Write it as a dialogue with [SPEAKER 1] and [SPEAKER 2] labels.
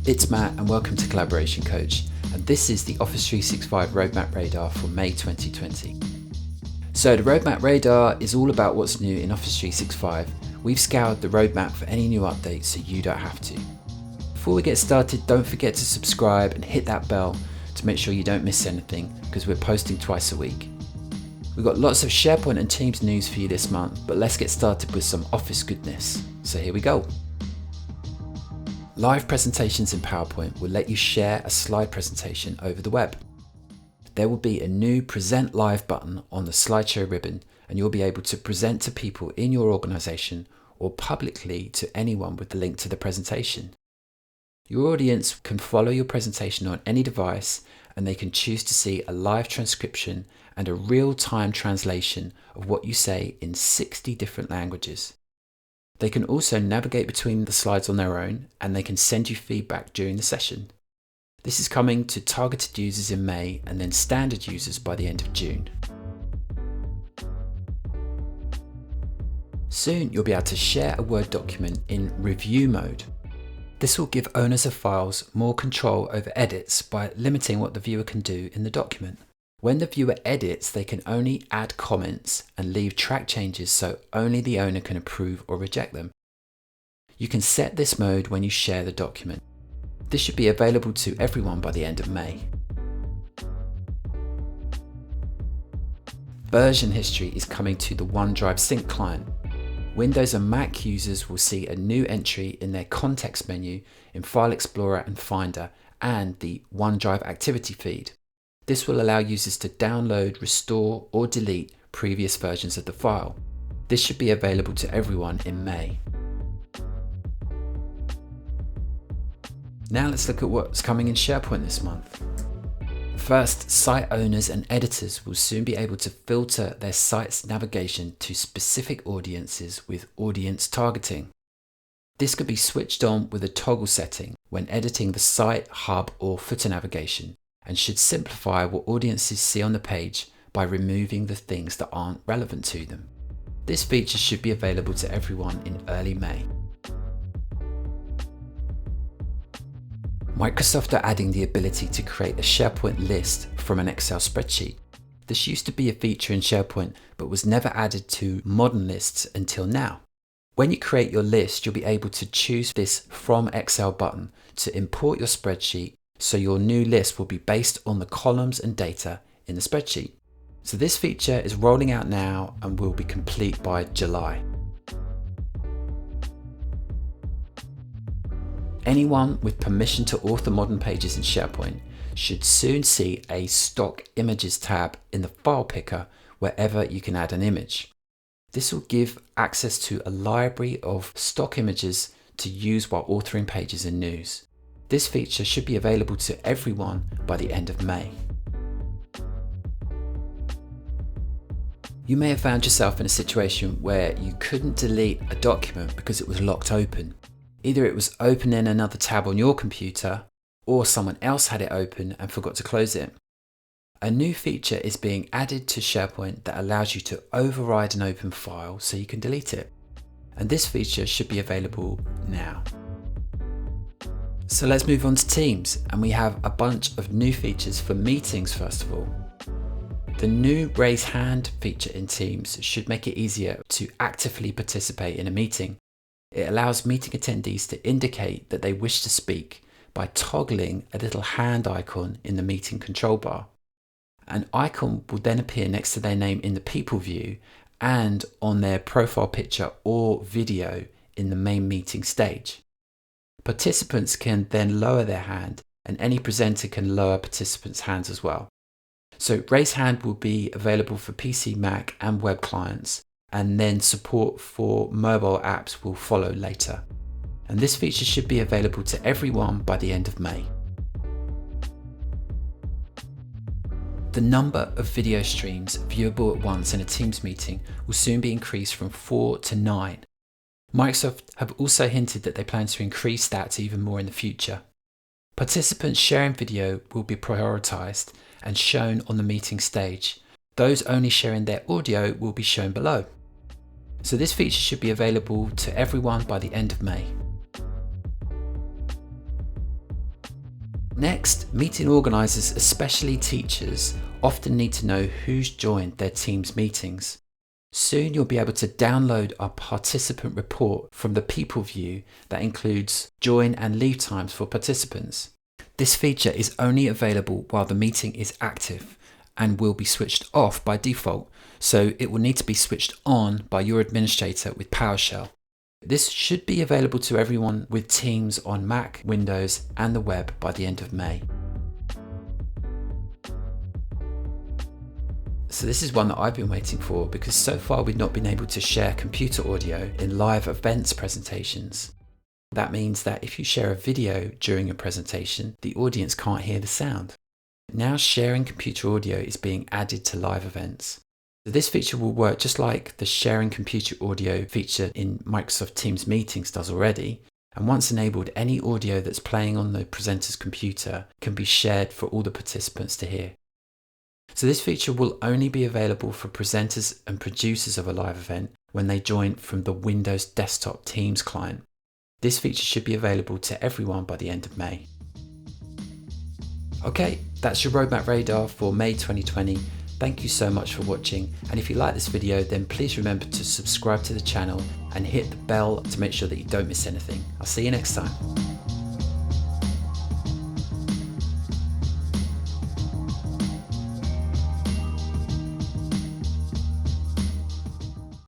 [SPEAKER 1] It's Matt and welcome to Collaboration Coach, and this is the Office 365 Roadmap Radar for May 2020. So the Roadmap Radar is all about what's new in Office 365. We've scoured the roadmap for any new updates so you don't have to. Before we get started, don't forget to subscribe and hit that bell to make sure you don't miss anything, because we're posting twice a week. We've got lots of SharePoint and Teams news for you this month, but let's get started with some Office goodness. So here we go. Live presentations in PowerPoint will let you share a slide presentation over the web. There will be a new Present Live button on the slideshow ribbon, and you'll be able to present to people in your organization or publicly to anyone with the link to the presentation. Your audience can follow your presentation on any device, and they can choose to see a live transcription and a real-time translation of what you say in 60 different languages. They can also navigate between the slides on their own, and they can send you feedback during the session. This is coming to targeted users in May and then standard users by the end of June. Soon you'll be able to share a Word document in review mode. This will give owners of files more control over edits by limiting what the viewer can do in the document. When the viewer edits, they can only add comments and leave track changes so only the owner can approve or reject them. You can set this mode when you share the document. This should be available to everyone by the end of May. Version history is coming to the OneDrive Sync client. Windows and Mac users will see a new entry in their context menu in File Explorer and Finder and the OneDrive activity feed. This will allow users to download, restore, or delete previous versions of the file. This should be available to everyone in May. Now let's look at what's coming in SharePoint this month. First, site owners and editors will soon be able to filter their site's navigation to specific audiences with audience targeting. This could be switched on with a toggle setting when editing the site, hub, or footer navigation, and should simplify what audiences see on the page by removing the things that aren't relevant to them. This feature should be available to everyone in early May. Microsoft are adding the ability to create a SharePoint list from an Excel spreadsheet. This used to be a feature in SharePoint, but was never added to modern lists until now. When you create your list, you'll be able to choose this From Excel button to import your spreadsheet, so your new list will be based on the columns and data in the spreadsheet. So this feature is rolling out now and will be complete by July. Anyone with permission to author modern pages in SharePoint should soon see a Stock Images tab in the file picker wherever you can add an image. This will give access to a library of stock images to use while authoring pages in news. This feature should be available to everyone by the end of May. You may have found yourself in a situation where you couldn't delete a document because it was locked open. Either it was open in another tab on your computer, or someone else had it open and forgot to close it. A new feature is being added to SharePoint that allows you to override an open file so you can delete it. And this feature should be available now. So let's move on to Teams, and we have a bunch of new features for meetings first of all. The new Raise Hand feature in Teams should make it easier to actively participate in a meeting. It allows meeting attendees to indicate that they wish to speak by toggling a little hand icon in the meeting control bar. An icon will then appear next to their name in the people view and on their profile picture or video in the main meeting stage. Participants can then lower their hand, and any presenter can lower participants' hands as well. So Raise Hand will be available for PC, Mac and web clients, and then support for mobile apps will follow later. And this feature should be available to everyone by the end of May. The number of video streams viewable at once in a Teams meeting will soon be increased from 4 to 9. Microsoft have also hinted that they plan to increase that to even more in the future. Participants sharing video will be prioritized and shown on the meeting stage. Those only sharing their audio will be shown below. So this feature should be available to everyone by the end of May. Next, meeting organisers, especially teachers, often need to know who's joined their Teams meetings. Soon you'll be able to download our participant report from the People view that includes join and leave times for participants. This feature is only available while the meeting is active and will be switched off by default, so it will need to be switched on by your administrator with PowerShell. This should be available to everyone with Teams on Mac, Windows and the web by the end of May. So this is one that I've been waiting for because so far we've not been able to share computer audio in live events presentations. That means that if you share a video during a presentation, the audience can't hear the sound. Now sharing computer audio is being added to live events. This feature will work just like the sharing computer audio feature in Microsoft Teams meetings does already, and once enabled, any audio that's playing on the presenter's computer can be shared for all the participants to hear. So this feature will only be available for presenters and producers of a live event when they join from the Windows Desktop Teams client. This feature should be available to everyone by the end of May. Okay, that's your Roadmap Radar for May 2020. Thank you so much for watching, and if you like this video then please remember to subscribe to the channel and hit the bell to make sure that you don't miss anything. I'll see you next time.